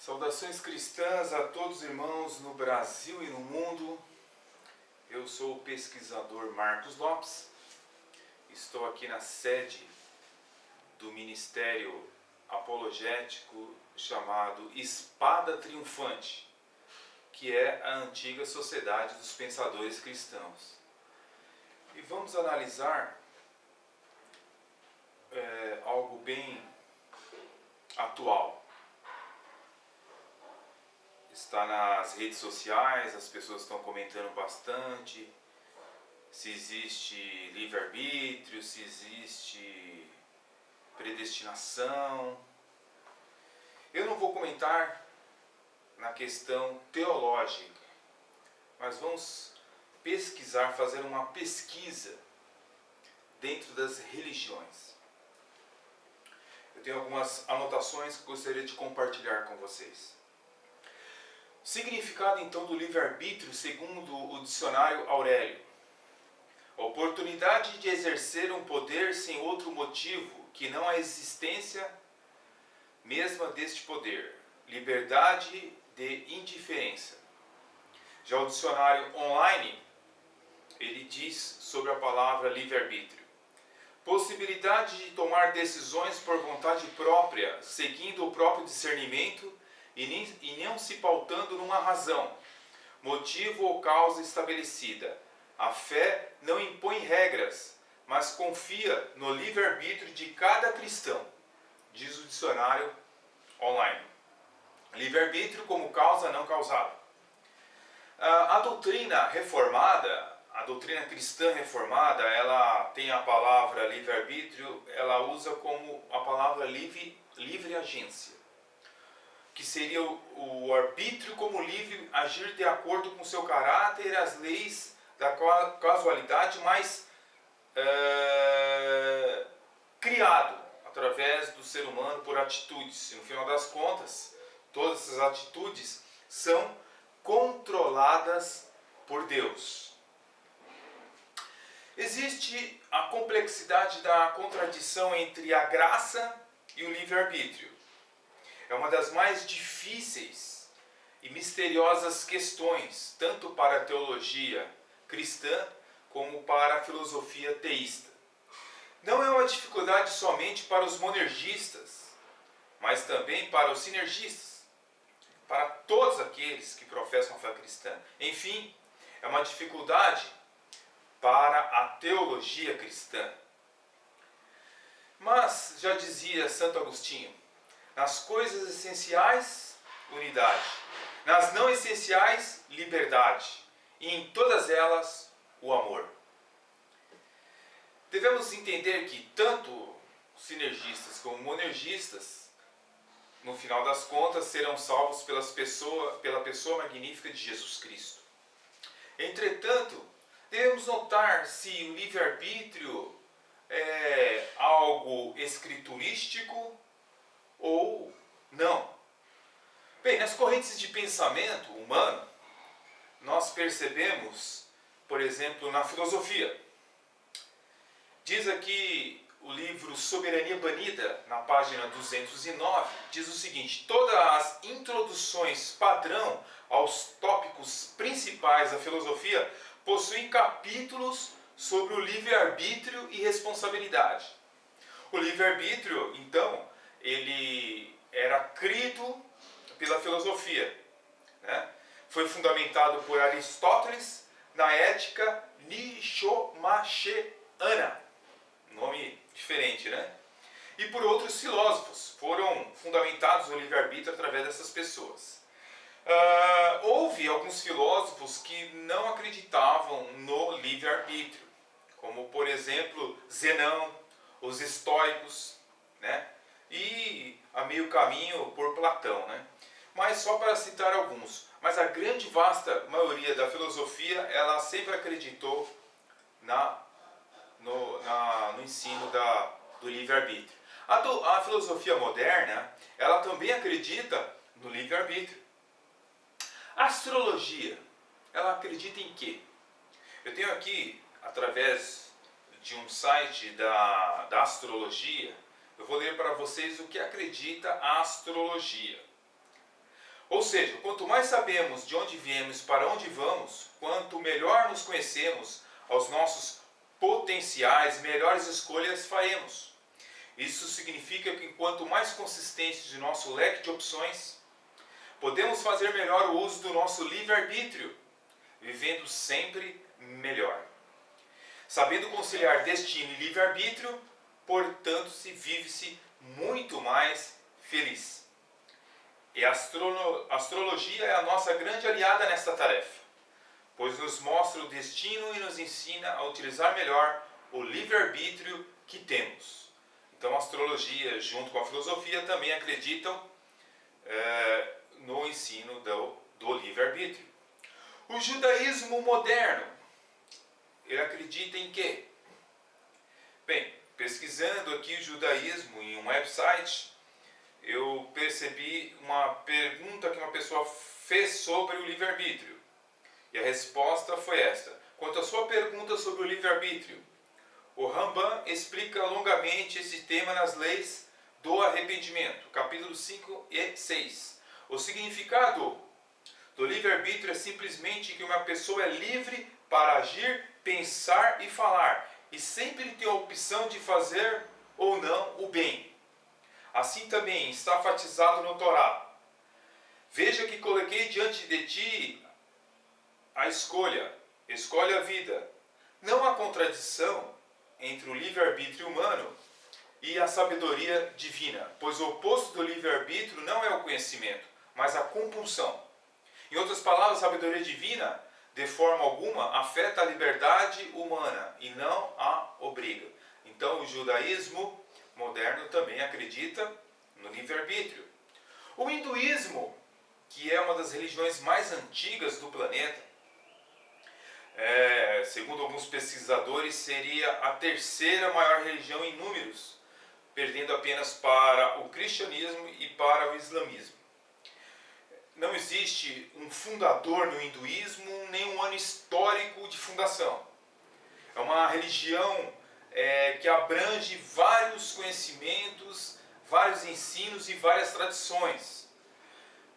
Saudações cristãs a todos os irmãos no Brasil e no mundo. Eu sou o pesquisador Marcos Lopes. Estou aqui na sede do Ministério Apologético chamado Espada Triunfante, que é a antiga Sociedade dos Pensadores Cristãos. E vamos analisar algo bem atual. Está nas redes sociais, as pessoas estão comentando bastante se existe livre-arbítrio, se existe predestinação. Eu não vou comentar na questão teológica, mas vamos pesquisar, fazer uma pesquisa dentro das religiões. Eu tenho algumas anotações que gostaria de compartilhar com vocês. Significado então do livre-arbítrio segundo o dicionário Aurélio: a oportunidade de exercer um poder sem outro motivo que não a existência mesma deste poder, liberdade de indiferença. Já o dicionário online, ele diz sobre a palavra livre-arbítrio: possibilidade de tomar decisões por vontade própria, seguindo o próprio discernimento e não se pautando numa razão, motivo ou causa estabelecida. A fé não impõe regras, mas confia no livre-arbítrio de cada cristão, diz o dicionário online. Livre-arbítrio como causa não causada. A doutrina reformada, a doutrina cristã reformada, ela tem a palavra livre-arbítrio, ela usa como a palavra livre agência, que seria o arbítrio como livre agir de acordo com seu caráter e as leis da casualidade, mas criado através do ser humano por atitudes. E no final das contas, todas essas atitudes são controladas por Deus. Existe a complexidade da contradição entre a graça e o livre-arbítrio. É uma das mais difíceis e misteriosas questões, tanto para a teologia cristã como para a filosofia teísta. Não é uma dificuldade somente para os monergistas, mas também para os sinergistas, para todos aqueles que professam a fé cristã. Enfim, é uma dificuldade para a teologia cristã. Mas, já dizia Santo Agostinho, nas coisas essenciais, unidade. Nas não essenciais, liberdade. E em todas elas, o amor. Devemos entender que tanto sinergistas como monergistas, no final das contas, serão salvos pela pessoa magnífica de Jesus Cristo. Entretanto, devemos notar se o livre-arbítrio é algo escriturístico ou não. Bem, nas correntes de pensamento humano, nós percebemos, por exemplo, na filosofia. Diz aqui o livro Soberania Banida, na página 209, diz o seguinte: todas as introduções padrão aos tópicos principais da filosofia possuem capítulos sobre o livre-arbítrio e responsabilidade. O livre-arbítrio, então, ele era crido pela filosofia, né? Foi fundamentado por Aristóteles na ética nicomacheana, nome diferente, né? E por outros filósofos, foram fundamentados no livre-arbítrio através dessas pessoas. Houve alguns filósofos que não acreditavam no livre-arbítrio, como por exemplo Zenão, os estoicos, né? E a meio caminho por Platão, né? Mas só para citar alguns. Mas a grande vasta maioria da filosofia, ela sempre acreditou no ensino do livre-arbítrio. A filosofia moderna, ela também acredita no livre-arbítrio. A astrologia, ela acredita em quê? Eu tenho aqui, através de um site da astrologia, eu vou ler para vocês o que acredita a astrologia. Ou seja, quanto mais sabemos de onde viemos e para onde vamos, quanto melhor nos conhecemos aos nossos potenciais, melhores escolhas faremos. Isso significa que quanto mais consistente de nosso leque de opções, podemos fazer melhor o uso do nosso livre-arbítrio, vivendo sempre melhor. Sabendo conciliar destino e livre-arbítrio, portanto, se vive-se muito mais feliz. E a astrologia é a nossa grande aliada nesta tarefa, pois nos mostra o destino e nos ensina a utilizar melhor o livre-arbítrio que temos. Então a astrologia, junto com a filosofia, também acreditam no ensino do livre-arbítrio. O judaísmo moderno, ele acredita em quê? Bem, pesquisando aqui o judaísmo em um website, eu percebi uma pergunta que uma pessoa fez sobre o livre-arbítrio. E a resposta foi esta. Quanto à sua pergunta sobre o livre-arbítrio, o Rambam explica longamente esse tema nas leis do arrependimento, capítulos 5 e 6. O significado do livre-arbítrio é simplesmente que uma pessoa é livre para agir, pensar e falar, e sempre tem a opção de fazer ou não o bem. Assim também está enfatizado no Torá. Veja que coloquei diante de ti a escolha, escolhe a vida. Não há contradição entre o livre-arbítrio humano e a sabedoria divina, pois o oposto do livre-arbítrio não é o conhecimento, mas a compulsão. Em outras palavras, a sabedoria divina, de forma alguma, afeta a liberdade humana e não a obriga. Então, o judaísmo moderno também acredita no livre-arbítrio. O hinduísmo, que é uma das religiões mais antigas do planeta, segundo alguns pesquisadores, seria a terceira maior religião em números, perdendo apenas para o cristianismo e para o islamismo. Não existe um fundador no hinduísmo, nem um ano histórico de fundação. É uma religião que abrange vários conhecimentos, vários ensinos e várias tradições.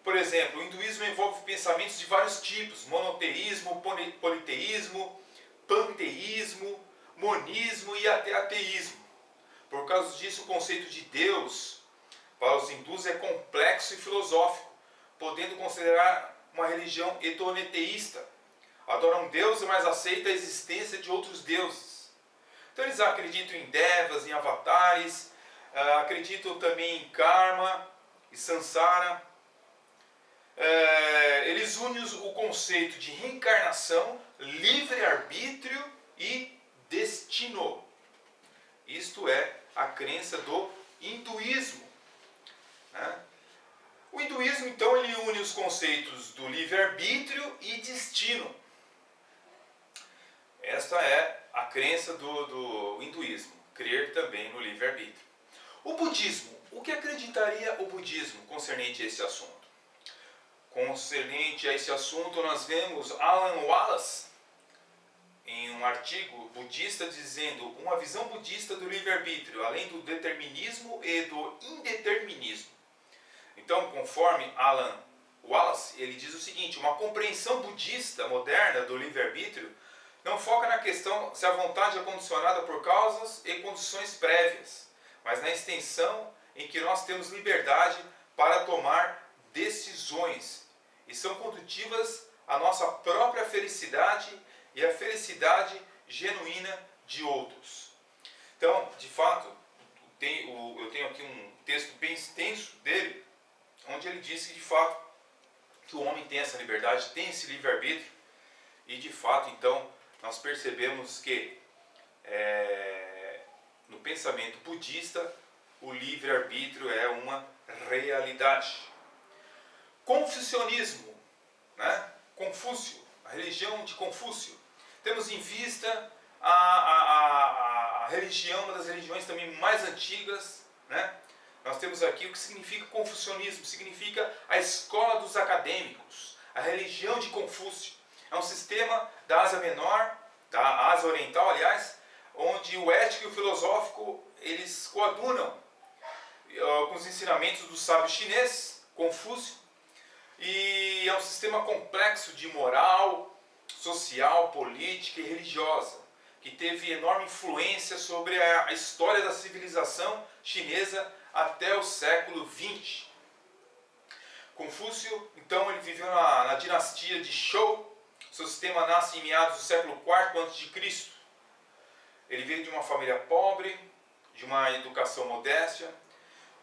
Por exemplo, o hinduísmo envolve pensamentos de vários tipos: monoteísmo, politeísmo, panteísmo, monismo e até ateísmo. Por causa disso, o conceito de Deus para os hindus é complexo e filosófico, podendo considerar uma religião heteronoteísta. Adoram Deus, mas aceitam a existência de outros deuses. Então eles acreditam em devas, em avatares, acreditam também em karma e samsara. Eles unem o conceito de reencarnação, livre-arbítrio e destino. Isto é a crença do hinduísmo. O hinduísmo, então, ele une os conceitos do livre-arbítrio e destino. Esta é a crença do hinduísmo, crer também no livre-arbítrio. O budismo, o que acreditaria o budismo concernente a esse assunto? Concernente a esse assunto, nós vemos Alan Wallace, em um artigo budista, dizendo uma visão budista do livre-arbítrio, além do determinismo e do indeterminismo. Então, conforme Alan Wallace, ele diz o seguinte: uma compreensão budista moderna do livre-arbítrio não foca na questão se a vontade é condicionada por causas e condições prévias, mas na extensão em que nós temos liberdade para tomar decisões e são condutivas à nossa própria felicidade e à felicidade genuína de outros. Então, de fato, eu tenho aqui um texto bem extenso dele, onde ele diz que, de fato, que o homem tem essa liberdade, tem esse livre-arbítrio, e, de fato, então, nós percebemos que, no pensamento budista, o livre-arbítrio é uma realidade. Confucionismo, Confúcio, a religião de Confúcio. Temos em vista a religião, uma das religiões também mais antigas, Nós temos aqui o que significa confucionismo, significa a escola dos acadêmicos, a religião de Confúcio. É um sistema da Ásia Menor, da Ásia Oriental, aliás, onde o ético e o filosófico, eles coadunam com os ensinamentos do sábio chinês, Confúcio, E é um sistema complexo de moral, social, política e religiosa, que teve enorme influência sobre a história da civilização chinesa até o século XX. Confúcio, então, ele viveu na dinastia de Zhou. Seu sistema nasce em meados do século IV a.C. Ele veio de uma família pobre, de uma educação modesta.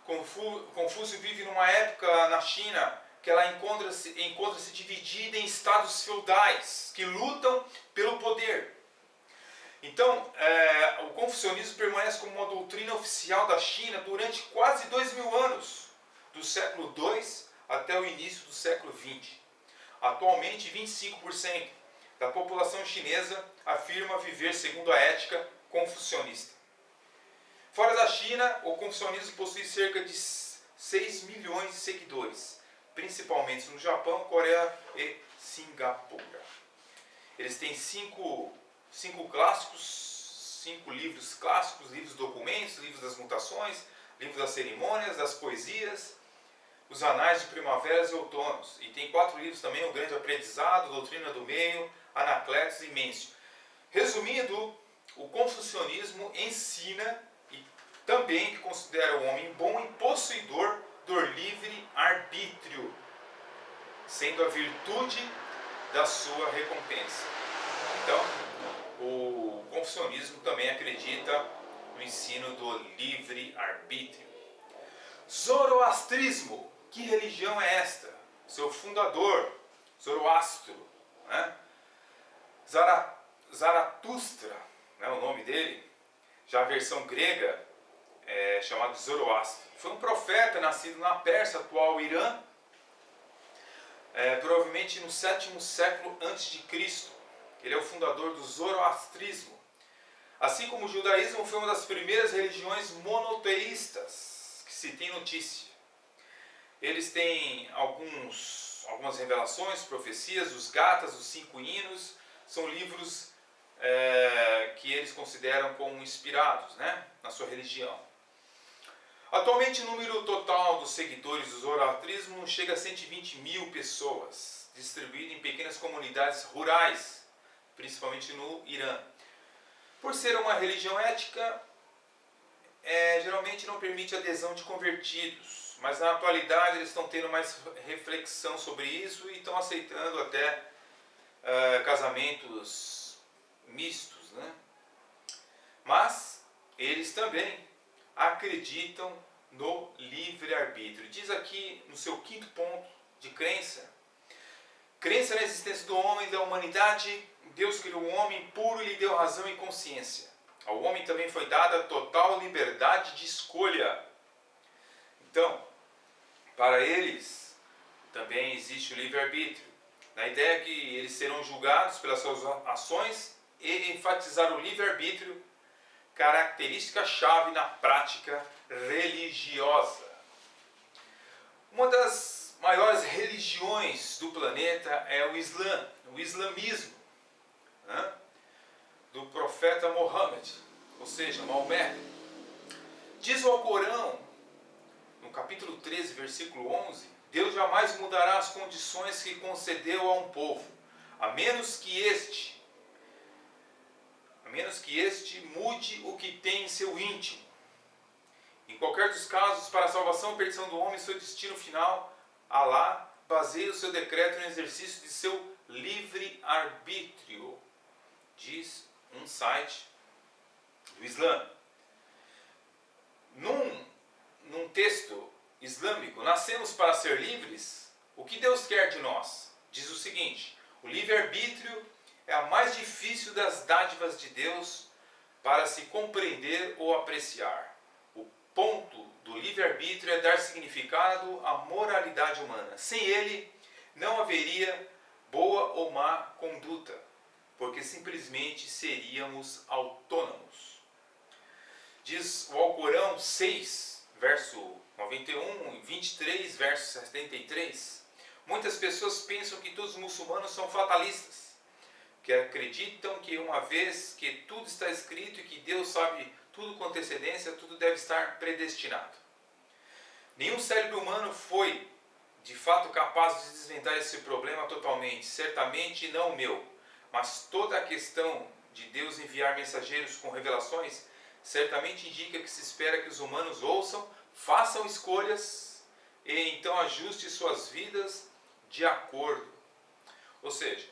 Confúcio vive numa época na China que ela encontra-se dividida em estados feudais que lutam pelo poder. Então, o confucionismo permanece como uma doutrina oficial da China durante quase 2000 anos, do século II até o início do século XX. Atualmente, 25% da população chinesa afirma viver segundo a ética confucionista. Fora da China, o confucionismo possui cerca de 6 milhões de seguidores, principalmente no Japão, Coreia e Singapura. Eles têm cinco livros clássicos, livros documentos, livros das mutações, livros das cerimônias, das poesias, os anais de primaveras e outonos. E tem 4 livros também, o Grande Aprendizado, Doutrina do Meio, Anacletos e Mêncio. Resumindo, o confucionismo ensina e também que considera o homem bom e possuidor do livre-arbítrio, sendo a virtude da sua recompensa. Então, o confucionismo também acredita no ensino do livre-arbítrio. Zoroastrismo. Que religião é esta? Seu fundador, Zoroastro, né? Zaratustra, né, o nome dele, já a versão grega é chamado Zoroastro. Foi um profeta nascido na Pérsia, atual Irã, provavelmente no 7º século a.C. Ele é o fundador do zoroastrismo. Assim como o judaísmo foi uma das primeiras religiões monoteístas que se tem notícia. Eles têm algumas revelações, profecias, os Gatas, os 5 hinos, são livros que eles consideram como inspirados, né, na sua religião. Atualmente o número total dos seguidores do zoroastrismo chega a 120 mil pessoas, distribuído em pequenas comunidades rurais, principalmente no Irã. Por ser uma religião ética, geralmente não permite a adesão de convertidos. Mas na atualidade eles estão tendo mais reflexão sobre isso e estão aceitando até casamentos mistos, né? Mas eles também acreditam no livre-arbítrio. Diz aqui no seu 5º ponto de crença: crença na existência do homem e da humanidade. Deus criou o homem puro e lhe deu razão e consciência. Ao homem também foi dada total liberdade de escolha. Então, para eles também existe o livre-arbítrio, na ideia que eles serão julgados pelas suas ações e enfatizar o livre-arbítrio, característica-chave na prática religiosa. Uma das maiores religiões do planeta é o Islã, o islamismo, né, do profeta Mohammed, ou seja, Maomé. Diz o Alcorão, no capítulo 13, versículo 11, Deus jamais mudará as condições que concedeu a um povo, a menos que este mude o que tem em seu íntimo. Em qualquer dos casos, para a salvação e perdição do homem, seu destino final, Alá baseia o seu decreto no exercício de seu livre-arbítrio, diz um site do Islã. Num texto islâmico, nascemos para ser livres. O que Deus quer de nós? Diz o seguinte: o livre-arbítrio é a mais difícil das dádivas de Deus para se compreender ou apreciar. O ponto do livre-arbítrio é dar significado à moralidade humana. Sem ele, não haveria boa ou má conduta, porque simplesmente seríamos autônomos. Diz o Alcorão 6, verso 91 e 23, verso 73. Muitas pessoas pensam que todos os muçulmanos são fatalistas, que acreditam que uma vez que tudo está escrito e que Deus sabe tudo com antecedência, tudo deve estar predestinado. Nenhum cérebro humano foi de fato capaz de desvendar esse problema totalmente? Certamente não o meu, mas toda a questão de Deus enviar mensageiros com revelações certamente indica que se espera que os humanos ouçam, façam escolhas e então ajuste suas vidas de acordo. Ou seja,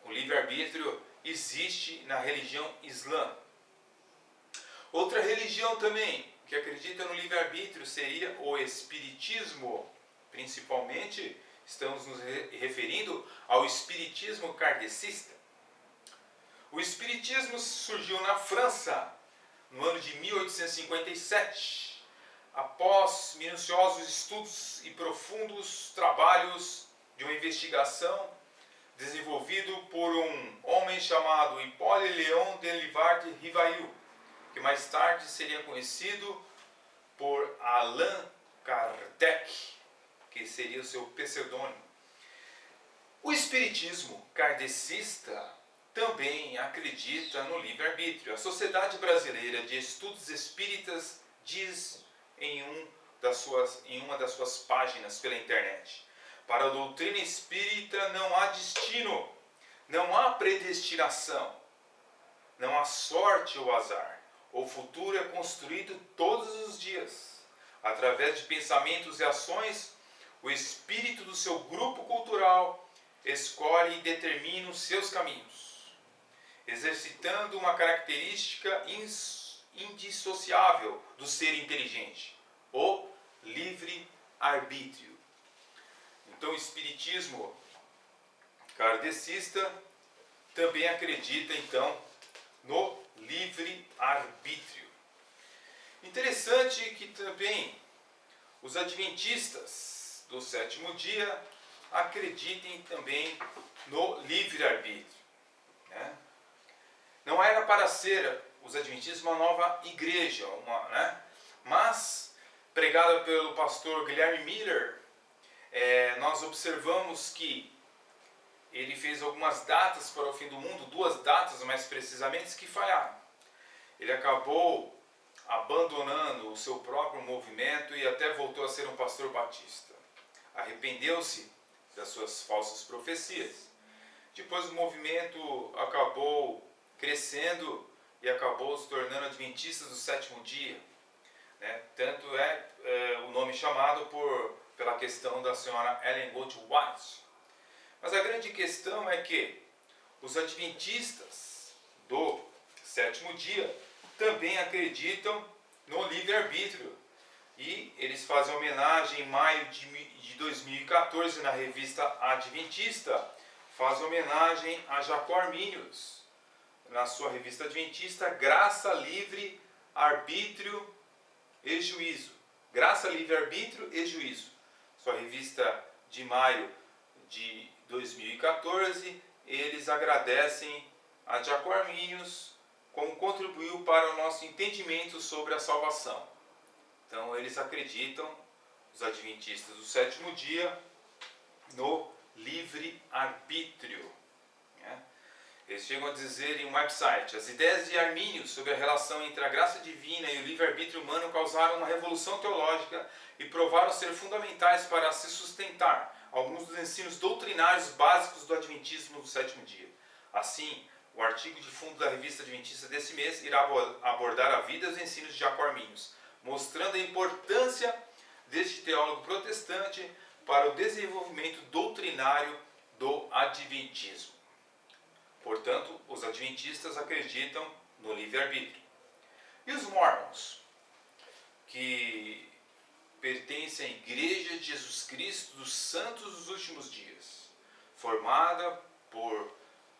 o livre-arbítrio existe na religião islã. Outra religião também que acredita no livre-arbítrio seria o espiritismo. Principalmente estamos nos referindo ao espiritismo kardecista. O espiritismo surgiu na França no ano de 1857, após minuciosos estudos e profundos trabalhos de uma investigação desenvolvido por um homem chamado Hippolyte Léon Delibard Rivail, que mais tarde seria conhecido por Allan Kardec, que seria o seu pseudônimo. O espiritismo kardecista também acredita no livre-arbítrio. A Sociedade Brasileira de Estudos Espíritas diz em uma das suas páginas pela internet: para a doutrina espírita não há destino, não há predestinação, não há sorte ou azar. O futuro é construído todos os dias. Através de pensamentos e ações, o espírito do seu grupo cultural escolhe e determina os seus caminhos, exercitando uma característica indissociável do ser inteligente, o livre-arbítrio. Então o espiritismo kardecista também acredita então no livre-arbítrio. Interessante que também os adventistas do sétimo dia acreditem também no livre-arbítrio, né? Não era para ser os adventistas uma nova igreja, mas pregada pelo pastor Guilherme Miller, nós observamos que ele fez algumas datas para o fim do mundo, 2 datas mais precisamente, que falharam. Ele acabou abandonando o seu próprio movimento e até voltou a ser um pastor batista. Arrependeu-se das suas falsas profecias. Depois o movimento acabou crescendo e acabou se tornando adventistas do sétimo dia, né? Tanto o nome chamado pela questão da senhora Ellen G. White. Mas a grande questão é que os adventistas do sétimo dia também acreditam no livre-arbítrio. E eles fazem homenagem em maio de 2014 na revista Adventista, fazem homenagem a Jacob Arminius, na sua revista Adventista, Graça, Livre, Arbítrio e Juízo. Graça, Livre, Arbítrio e Juízo. Sua revista de maio de 2014, eles agradecem a Jacob Arminius como contribuiu para o nosso entendimento sobre a salvação. Então eles acreditam, os adventistas do sétimo dia, no livre-arbítrio, né? Eles chegam a dizer em um website: as ideias de Arminius sobre a relação entre a graça divina e o livre-arbítrio humano causaram uma revolução teológica e provaram ser fundamentais para se sustentar alguns dos ensinos doutrinários básicos do adventismo do sétimo dia. Assim, o artigo de fundo da revista Adventista desse mês irá abordar a vida e os ensinos de Jacob Arminius, mostrando a importância deste teólogo protestante para o desenvolvimento doutrinário do adventismo. Portanto, os adventistas acreditam no livre-arbítrio. E os mormons, que pertencem à Igreja de Jesus Cristo dos Santos dos Últimos Dias, formada por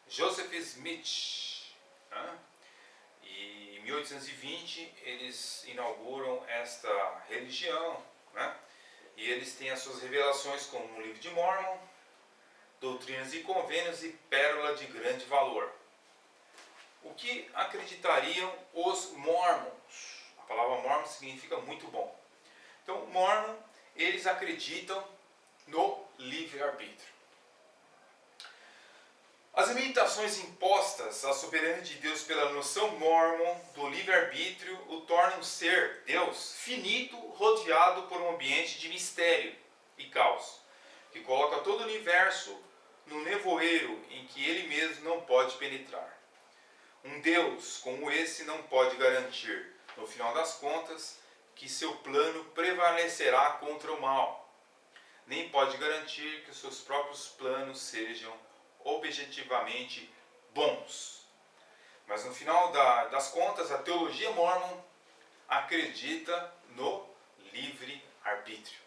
Joseph Smith, né? E em 1820 eles inauguram esta religião, né? E eles têm as suas revelações como o Livro de Mormon, Doutrinas e Convênios e Pérola de Grande Valor. O que acreditariam os mormons? A palavra mormon significa muito bom. Então, mormon, eles acreditam no livre-arbítrio. As limitações impostas à soberania de Deus pela noção mormon do livre-arbítrio o tornam um ser, Deus, finito, rodeado por um ambiente de mistério e caos, que coloca todo o universo no nevoeiro em que ele mesmo não pode penetrar. Um Deus como esse não pode garantir, no final das contas, que seu plano prevalecerá contra o mal, nem pode garantir que os seus próprios planos sejam objetivamente bons. Mas no final das contas, a teologia mórmon acredita no livre-arbítrio.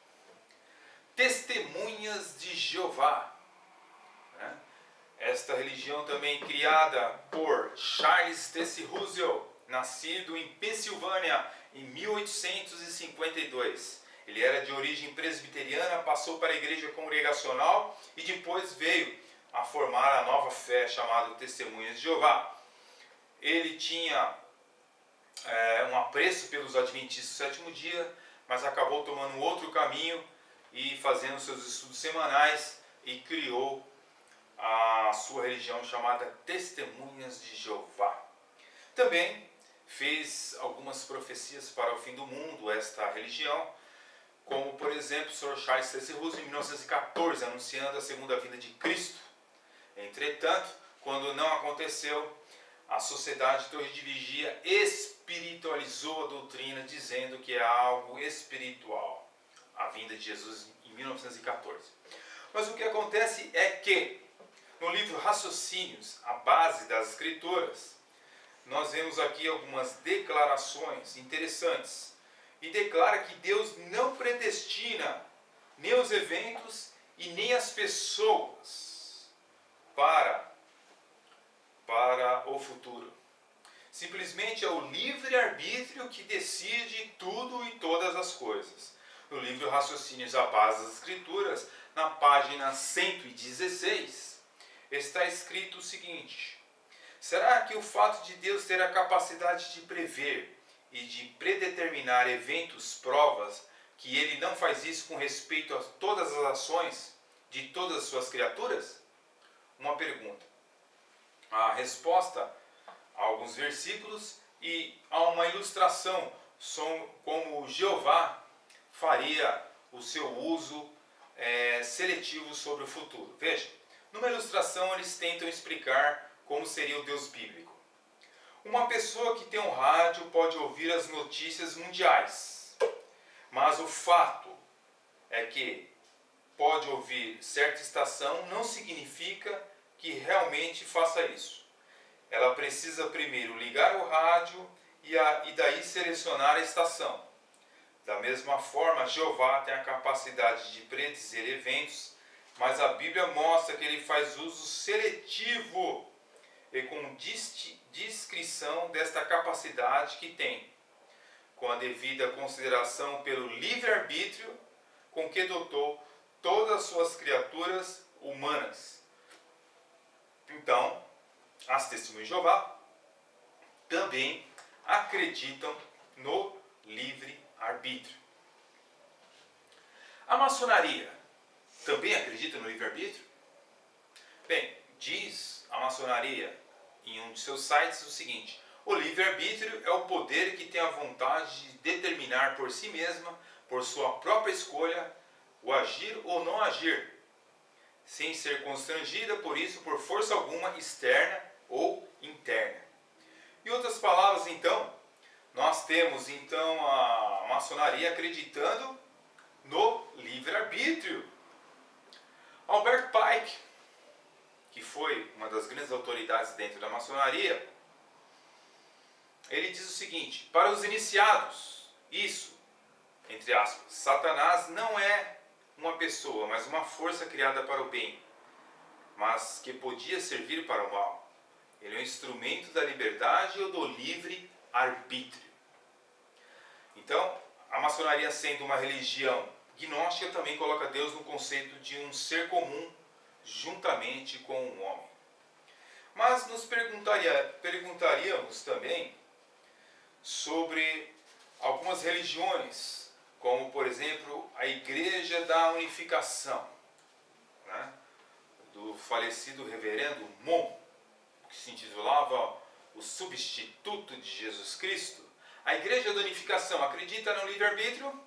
Testemunhas de Jeová, né? Esta religião também criada por Charles Taze Russell, nascido em Pensilvânia em 1852. Ele era de origem presbiteriana, passou para a igreja congregacional e depois veio a formar a nova fé chamada Testemunhas de Jeová. Ele tinha um apreço pelos adventistas do sétimo dia, mas acabou tomando outro caminho e fazendo seus estudos semanais e criou a sua religião chamada Testemunhas de Jeová. Também fez algumas profecias para o fim do mundo, esta religião, como por exemplo o Sr. Charles Taze Russell em 1914, anunciando a segunda vinda de Cristo. Entretanto, quando não aconteceu, a Sociedade Torre de Vigia espiritualizou a doutrina, dizendo que é algo espiritual, a vinda de Jesus em 1914. Mas o que acontece é que, no livro Raciocínios, a base das Escrituras, nós vemos aqui algumas declarações interessantes. E declara que Deus não predestina nem os eventos e nem as pessoas para o futuro. Simplesmente é o livre-arbítrio que decide tudo e todas as coisas. No livro Raciocínios, a base das Escrituras, na página 116, está escrito o seguinte: será que o fato de Deus ter a capacidade de prever e de predeterminar eventos, provas, que ele não faz isso com respeito a todas as ações de todas as suas criaturas? Uma pergunta. A resposta a alguns versículos e a uma ilustração como Jeová faria o seu uso seletivo sobre o futuro. Veja, numa ilustração eles tentam explicar como seria o Deus bíblico. Uma pessoa que tem um rádio pode ouvir as notícias mundiais, mas o fato é que pode ouvir certa estação não significa que realmente faça isso. Ela precisa primeiro ligar o rádio e daí selecionar a estação. Da mesma forma, Jeová tem a capacidade de predizer eventos, mas a Bíblia mostra que ele faz uso seletivo e com discrição desta capacidade que tem, com a devida consideração pelo livre-arbítrio com que dotou todas as suas criaturas humanas. Então, as Testemunhas de Jeová também acreditam no livre-arbítrio. A maçonaria também acredita no livre-arbítrio? Bem, diz a maçonaria em um de seus sites o seguinte: o livre-arbítrio é o poder que tem a vontade de determinar por si mesma, por sua própria escolha, o agir ou não agir, sem ser constrangida por isso por força alguma externa ou interna. Em outras palavras, então, nós temos então a maçonaria acreditando no livre-arbítrio. Albert Pike, que foi uma das grandes autoridades dentro da maçonaria, ele diz o seguinte: para os iniciados, isso, entre aspas, Satanás não é uma pessoa, mas uma força criada para o bem, mas que podia servir para o mal. Ele é um instrumento da liberdade ou do livre-arbítrio. Então, a maçonaria, sendo uma religião gnóstica, também coloca Deus no conceito de um ser comum juntamente com o homem. Mas nos perguntaríamos também sobre algumas religiões, como por exemplo a Igreja da Unificação, né, do falecido reverendo Mon, que se intitulava o Substituto de Jesus Cristo. A Igreja da Unificação acredita no livre-arbítrio?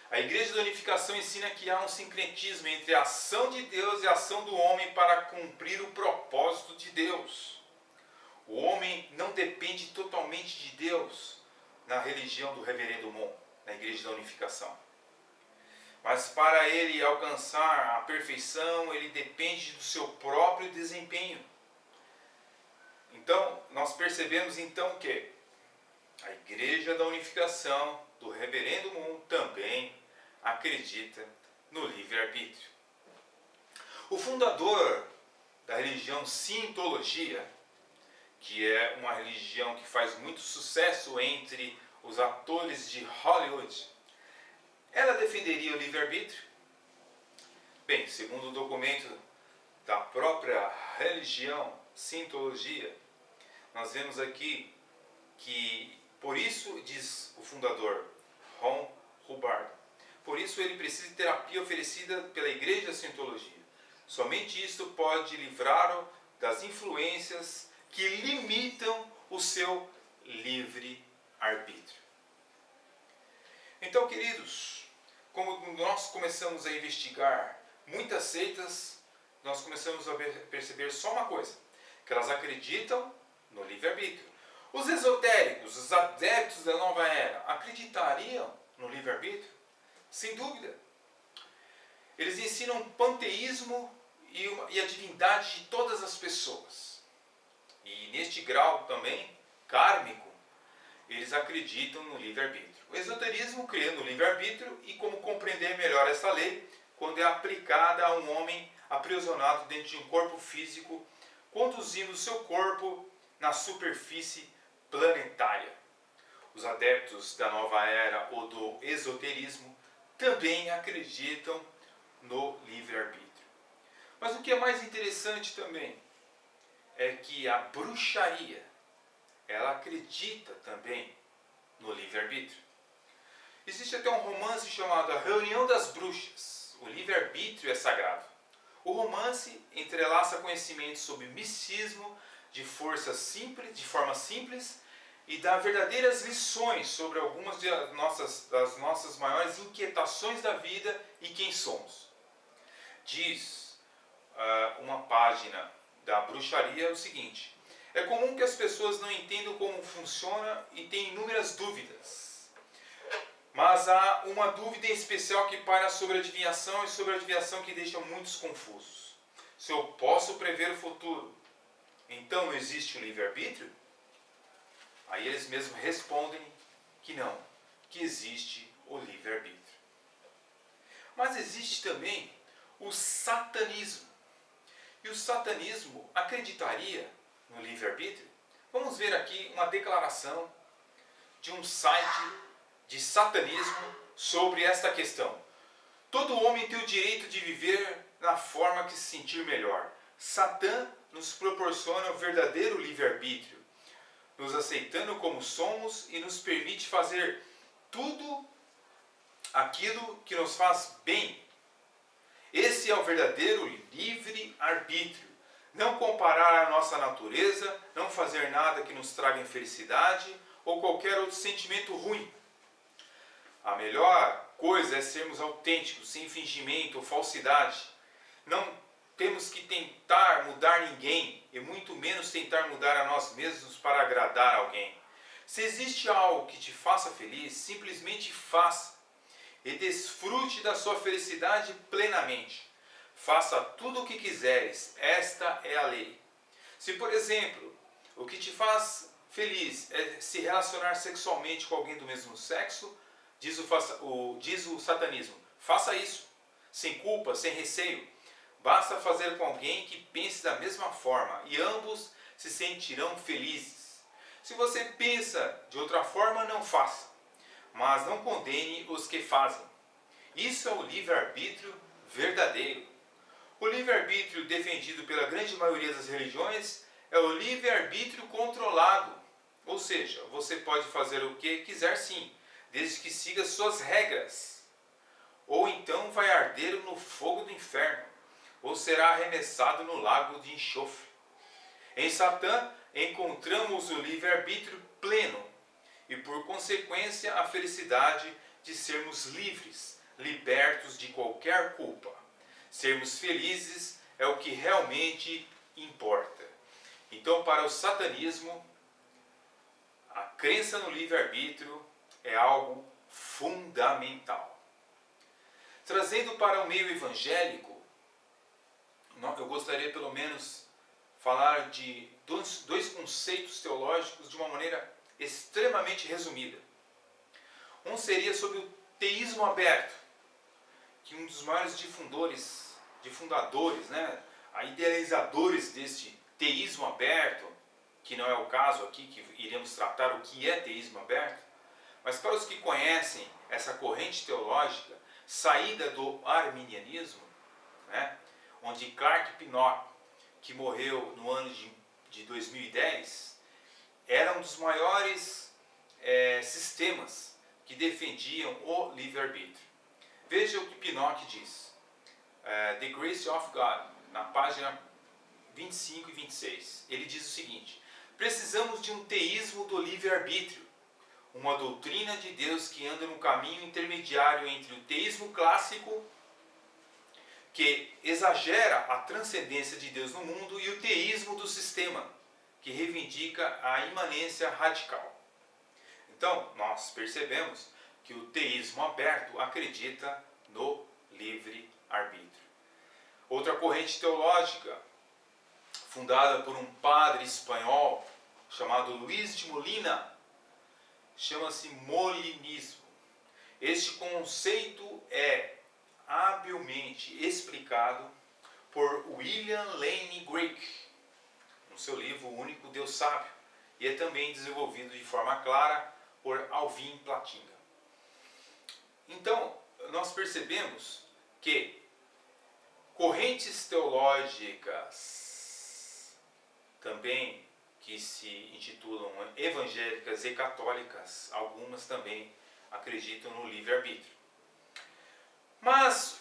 A Igreja da Unificação ensina que há um sincretismo entre a ação de Deus e a ação do homem para cumprir o propósito de Deus. O homem não depende totalmente de Deus na religião do Reverendo Mon, na Igreja da Unificação. Mas para ele alcançar a perfeição, ele depende do seu próprio desempenho. Então, nós percebemos então que a Igreja da Unificação do Reverendo Mon também acredita no livre-arbítrio. O fundador da religião Scientologia, que é uma religião que faz muito sucesso entre os atores de Hollywood, ela defenderia o livre-arbítrio? Bem, segundo o documento da própria religião Scientologia, nós vemos aqui que, por isso, diz o fundador, Ron Hubbard, por isso ele precisa de terapia oferecida pela Igreja da Scientologia. Somente isto pode livrá-lo das influências que limitam o seu livre-arbítrio. Então, queridos, como nós começamos a investigar muitas seitas, nós começamos a perceber só uma coisa, que elas acreditam no livre-arbítrio. Os esotéricos, os adeptos da nova era, acreditariam no livre-arbítrio? Sem dúvida. Eles ensinam panteísmo e a divindade de todas as pessoas. E neste grau também, kármico, eles acreditam no livre-arbítrio. O esoterismo crê no livre-arbítrio e como compreender melhor essa lei quando é aplicada a um homem aprisionado dentro de um corpo físico, conduzindo o seu corpo na superfície planetária. Os adeptos da nova era ou do esoterismo também acreditam no livre-arbítrio. Mas o que é mais interessante também é que a bruxaria, ela acredita também no livre-arbítrio. Existe até um romance chamado A Reunião das Bruxas. O livre-arbítrio é sagrado. O romance entrelaça conhecimentos sobre misticismo de forma simples e dá verdadeiras lições sobre algumas das nossas maiores inquietações da vida e quem somos. Diz uma página da bruxaria o seguinte: é comum que as pessoas não entendam como funciona e têm inúmeras dúvidas. Mas há uma dúvida em especial que paira sobre a adivinhação e sobre a adivinhação que deixa muitos confusos. Se eu posso prever o futuro, então não existe o livre-arbítrio? Aí eles mesmos respondem que não, que existe o livre-arbítrio. Mas existe também o satanismo. E o satanismo acreditaria no livre-arbítrio? Vamos ver aqui uma declaração de um site de satanismo sobre esta questão. Todo homem tem o direito de viver na forma que se sentir melhor. Satã nos proporciona o verdadeiro livre-arbítrio, nos aceitando como somos e nos permite fazer tudo aquilo que nos faz bem. Esse é o verdadeiro livre-arbítrio. Não comparar a nossa natureza, não fazer nada que nos traga infelicidade ou qualquer outro sentimento ruim. A melhor coisa é sermos autênticos, sem fingimento ou falsidade. Não temos que tentar mudar ninguém e muito menos tentar mudar a nós mesmos para agradar alguém. Se existe algo que te faça feliz, simplesmente faça e desfrute da sua felicidade plenamente. Faça tudo o que quiseres, esta é a lei. Se, por exemplo, o que te faz feliz é se relacionar sexualmente com alguém do mesmo sexo, diz o satanismo, faça isso, sem culpa, sem receio. Basta fazer com alguém que pense da mesma forma e ambos se sentirão felizes. Se você pensa de outra forma, não faça, mas não condene os que fazem. Isso é o livre-arbítrio verdadeiro. O livre-arbítrio defendido pela grande maioria das religiões é o livre-arbítrio controlado. Ou seja, você pode fazer o que quiser sim, desde que siga suas regras. Ou então vai arder no fogo do inferno, ou será arremessado no lago de enxofre. Em Satã encontramos o livre-arbítrio pleno e, por consequência, a felicidade de sermos livres, libertos de qualquer culpa. Sermos felizes é o que realmente importa. Então, para o satanismo, a crença no livre-arbítrio é algo fundamental. Trazendo para o meio evangélico, eu gostaria pelo menos falar de dois conceitos teológicos de uma maneira extremamente resumida. Um seria sobre o teísmo aberto, que um dos maiores difundadores, idealizadores deste teísmo aberto, que não é o caso aqui, que iremos tratar o que é teísmo aberto, mas para os que conhecem essa corrente teológica, saída do arminianismo, onde Clark Pinnock, que morreu no ano de 2010, era um dos maiores sistemas que defendiam o livre-arbítrio. Veja o que Pinnock diz. The Grace of God, na página 25 e 26. Ele diz o seguinte: precisamos de um teísmo do livre-arbítrio, uma doutrina de Deus que anda no caminho intermediário entre o teísmo clássico, que exagera a transcendência de Deus no mundo, e o teísmo do sistema, que reivindica a imanência radical. Então, nós percebemos que o teísmo aberto acredita no livre-arbítrio. Outra corrente teológica, fundada por um padre espanhol chamado Luís de Molina, chama-se molinismo. Este conceito é habilmente explicado por William Lane Craig, no seu livro O Único Deus Sábio, e é também desenvolvido de forma clara por Alvin Plantinga. Então, nós percebemos que correntes teológicas também que se intitulam evangélicas e católicas, algumas também acreditam no livre-arbítrio. Mas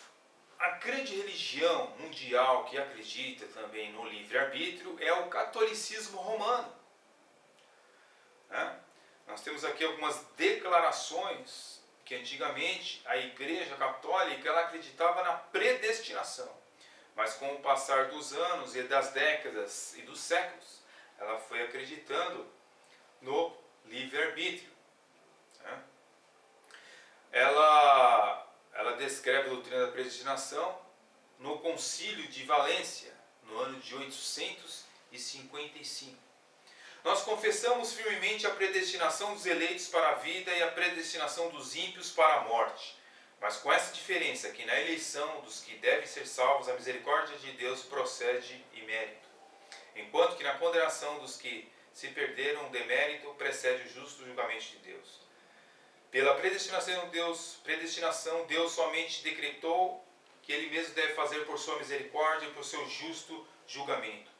a grande religião mundial que acredita também no livre-arbítrio é o catolicismo romano. Nós temos aqui algumas declarações que antigamente a Igreja Católica ela acreditava na predestinação, mas com o passar dos anos e das décadas e dos séculos, ela foi acreditando no livre-arbítrio. Ela descreve a doutrina da predestinação no Concílio de Valência, no ano de 855. Nós confessamos firmemente a predestinação dos eleitos para a vida e a predestinação dos ímpios para a morte, mas com essa diferença que na eleição dos que devem ser salvos a misericórdia de Deus procede e mérito, enquanto que na condenação dos que se perderam o demérito precede o justo julgamento de Deus. Pela predestinação, Deus somente decretou que Ele mesmo deve fazer por sua misericórdia e por seu justo julgamento.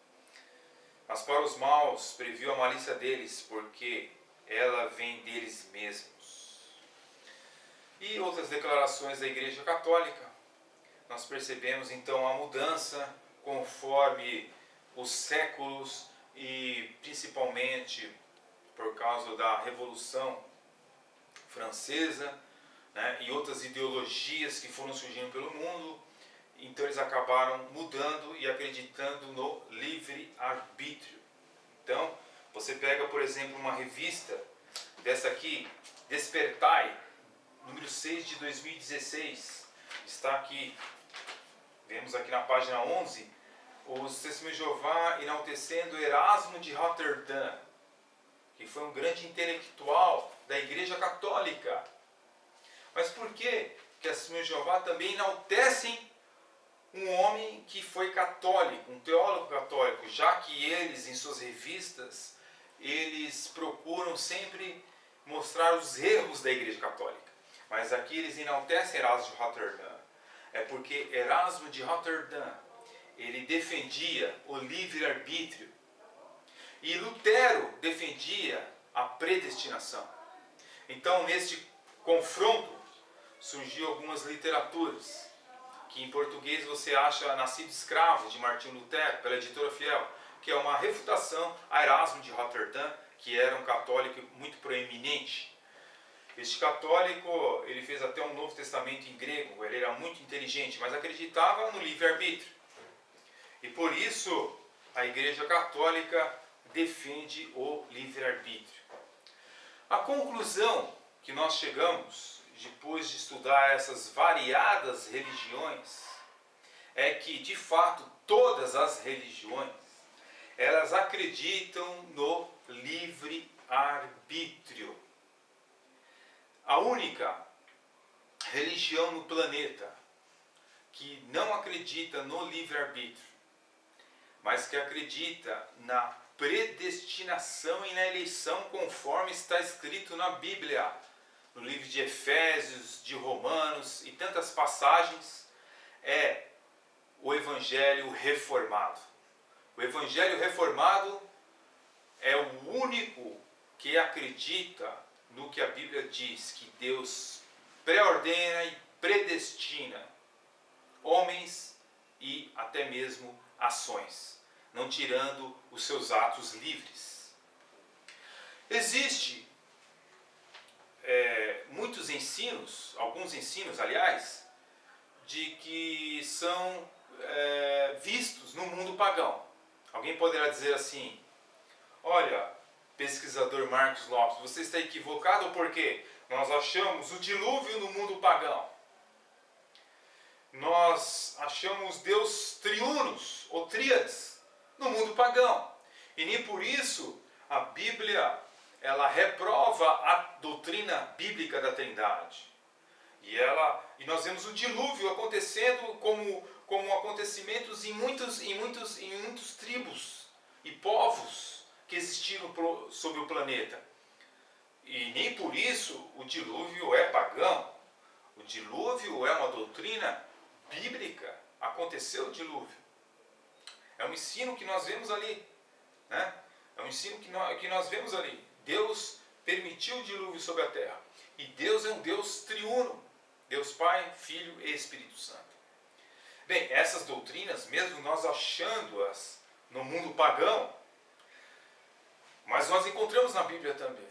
Mas para os maus previu a malícia deles, porque ela vem deles mesmos. E outras declarações da Igreja Católica. Nós percebemos então a mudança conforme os séculos e principalmente por causa da Revolução Francesa, e outras ideologias que foram surgindo pelo mundo. Então eles acabaram mudando e acreditando no livre-arbítrio. Então, você pega, por exemplo, uma revista dessa aqui, Despertai, número 6 de 2016. Está aqui, vemos aqui na página 11, os Testemunhos de Jeová enaltecendo Erasmo de Roterdã, que foi um grande intelectual da Igreja Católica. Mas por que as Testemunhas de Jeová também enaltecem um homem que foi católico, um teólogo católico, já que eles, em suas revistas, eles procuram sempre mostrar os erros da Igreja Católica. Mas aqui eles enaltecem Erasmo de Roterdã. É porque Erasmo de Roterdã, ele defendia o livre-arbítrio. E Lutero defendia a predestinação. Então, neste confronto, surgiu algumas literaturas, que em português você acha Nascido Escravo, de Martinho Lutero, pela editora Fiel, que é uma refutação a Erasmo de Roterdã, que era um católico muito proeminente. Este católico, ele fez até um Novo Testamento em grego, ele era muito inteligente, mas acreditava no livre-arbítrio. E por isso, a Igreja Católica defende o livre-arbítrio. A conclusão que nós chegamos, depois de estudar essas variadas religiões, é que, de fato, todas as religiões, elas acreditam no livre-arbítrio. A única religião no planeta que não acredita no livre-arbítrio, mas que acredita na predestinação e na eleição conforme está escrito na Bíblia, no livro de Efésios, de Romanos e tantas passagens, é o Evangelho reformado. O Evangelho reformado é o único que acredita no que a Bíblia diz, que Deus pré-ordena e predestina homens e até mesmo ações, não tirando os seus atos livres. Existe muitos ensinos, alguns ensinos, aliás, de que são vistos no mundo pagão. Alguém poderá dizer assim: olha, pesquisador Marcos Lopes, você está equivocado porque nós achamos o dilúvio no mundo pagão. Nós achamos Deus triunos ou tríades no mundo pagão. E nem por isso a Bíblia ela reprova a doutrina bíblica da Trindade. E nós vemos o dilúvio acontecendo como acontecimentos em muitos tribos e povos que existiram sobre o planeta. E nem por isso o dilúvio é pagão. O dilúvio é uma doutrina bíblica. Aconteceu o dilúvio. É um ensino que nós vemos ali, né? É um ensino que nós vemos ali. Deus permitiu o dilúvio sobre a terra. E Deus é um Deus triuno. Deus Pai, Filho e Espírito Santo. Bem, essas doutrinas, mesmo nós achando-as no mundo pagão, mas nós encontramos na Bíblia também.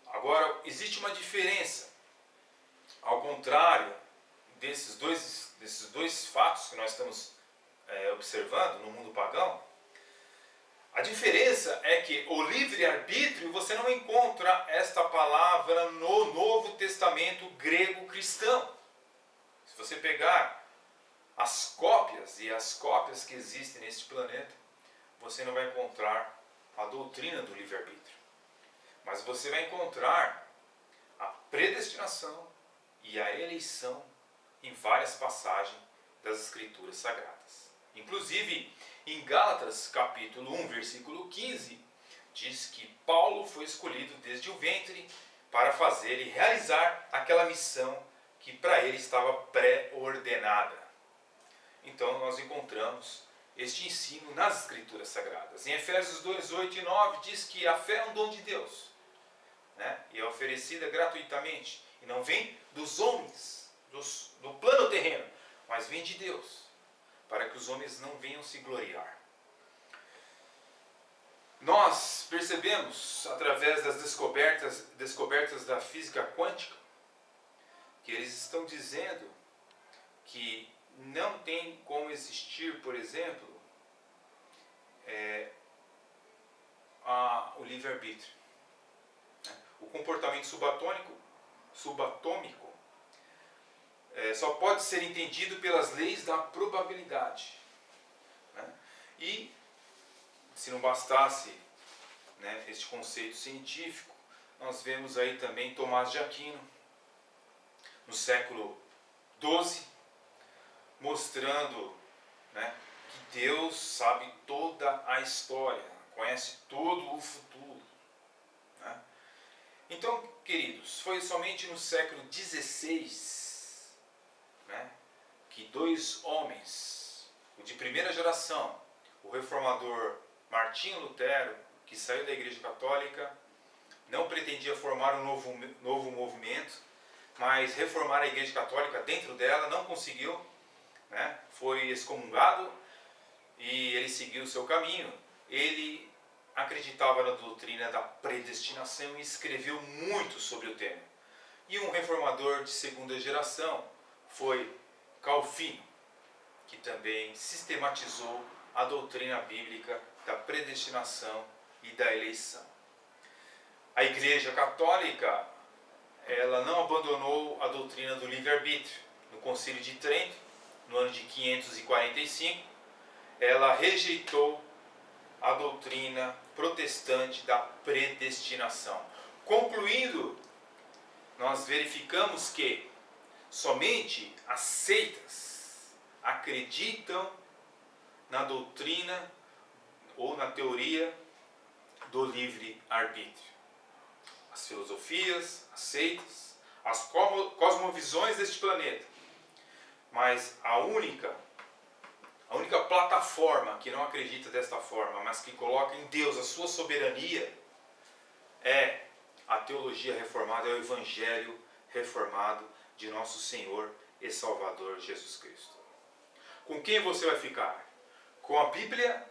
Agora, existe uma diferença. Ao contrário desses dois fatos que nós estamos observando no mundo pagão, a diferença é que o livre-arbítrio, você não encontra esta palavra no Novo Testamento grego cristão. Se você pegar as cópias que existem neste planeta, você não vai encontrar a doutrina do livre-arbítrio. Mas você vai encontrar a predestinação e a eleição em várias passagens das Escrituras Sagradas. Inclusive, em Gálatas capítulo 1, versículo 15, diz que Paulo foi escolhido desde o ventre para fazer e realizar aquela missão que para ele estava pré-ordenada. Então nós encontramos este ensino nas Escrituras Sagradas. Em Efésios 2, 8 e 9 diz que a fé é um dom de Deus, né? E é oferecida gratuitamente. E não vem dos homens, do plano terreno, mas vem de Deus, para que os homens não venham se gloriar. Nós percebemos, através das descobertas da física quântica, que eles estão dizendo que não tem como existir, por exemplo, o livre-arbítrio. O comportamento subatômico só pode ser entendido pelas leis da probabilidade. E, se não bastasse este conceito científico, nós vemos aí também Tomás de Aquino, no século XII, mostrando que Deus sabe toda a história, conhece todo o futuro. Então, queridos, foi somente no século XVI que dois homens, o de primeira geração, o reformador Martinho Lutero, que saiu da Igreja Católica, não pretendia formar um novo movimento, mas reformar a Igreja Católica dentro dela, não conseguiu, foi excomungado e ele seguiu o seu caminho. Ele acreditava na doutrina da predestinação e escreveu muito sobre o tema. E um reformador de segunda geração foi Calvino, que também sistematizou a doutrina bíblica da predestinação e da eleição. A Igreja Católica, ela não abandonou a doutrina do livre-arbítrio. No Concílio de Trento, no ano de 545, ela rejeitou a doutrina protestante da predestinação. Concluindo, nós verificamos que somente as seitas acreditam na doutrina ou na teoria do livre-arbítrio. As filosofias, as seitas, as cosmovisões deste planeta. Mas a única plataforma que não acredita desta forma, mas que coloca em Deus a sua soberania, é a teologia reformada, é o Evangelho reformado de nosso Senhor e Salvador Jesus Cristo. Com quem você vai ficar? Com a Bíblia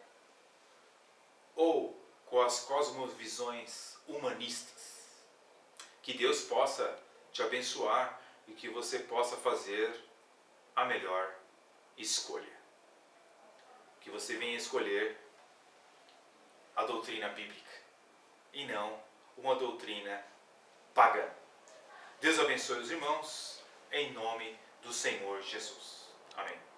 ou com as cosmovisões humanistas? Que Deus possa te abençoar e que você possa fazer a melhor escolha. Que você venha escolher a doutrina bíblica e não uma doutrina pagã. Deus abençoe os irmãos, em nome do Senhor Jesus. Amém.